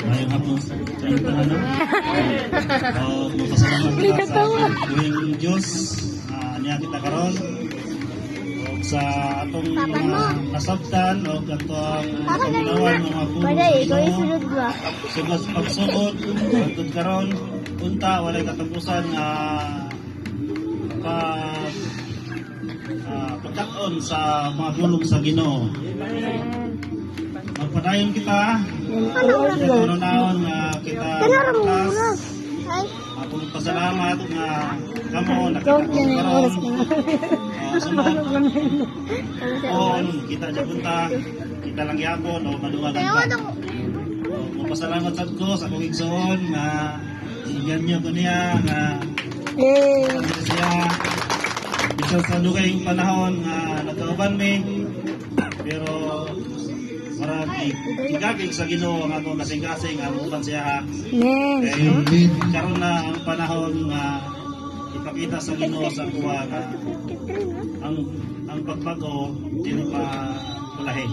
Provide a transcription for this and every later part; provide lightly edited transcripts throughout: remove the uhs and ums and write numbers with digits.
Mayang hapon sa inyo ano? Magpasalamat kita sa ating Diyos. Niya kita karon. O sa atong nasabtan o atong paglawan mga puno. Sa pagsuot, atong karon punta walay katapusan pagkaon sa mga pulong sa Ginoo. Magpadayon kita. Naon kita class. Ako pasalamat nga kamo nakatulong karon. Sunod kita punta kita lang yapon o maduwagan pa. Magpasalamat sad ko sa akong igsoon nga ganyo ko niya nga siya bisa sa dugay panahon nga nagkauban mi pero marami igabig sa Ginoo nga ako kasing-kasing ang uban siya karon na ang panahon nga ipakita sa Ginoo sa kuwa nga ang pagbago dili pa palahin.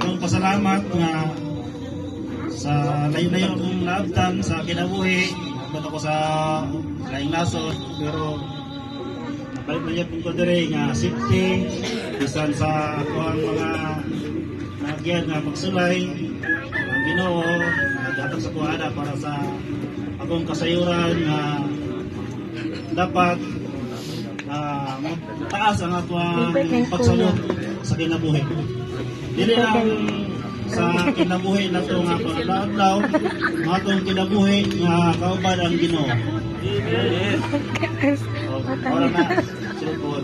Ang pasalamat nga sa layo-layo kong naabtan sa kinabuhi abot ako sa laing nasod pero balik na niya ko dire nga safety bisan sa ako ang mga nagyan nga magsulay ang Ginoo naghatag sa kuana para sa akong kasayuran nga dapat taas ang atong pagsulod sa kinabuhi. Dili lang sa kinabuhi na ito nga paglaw nga itong kinabuhi nga kauban ang Ginoo. Ora na, silupon.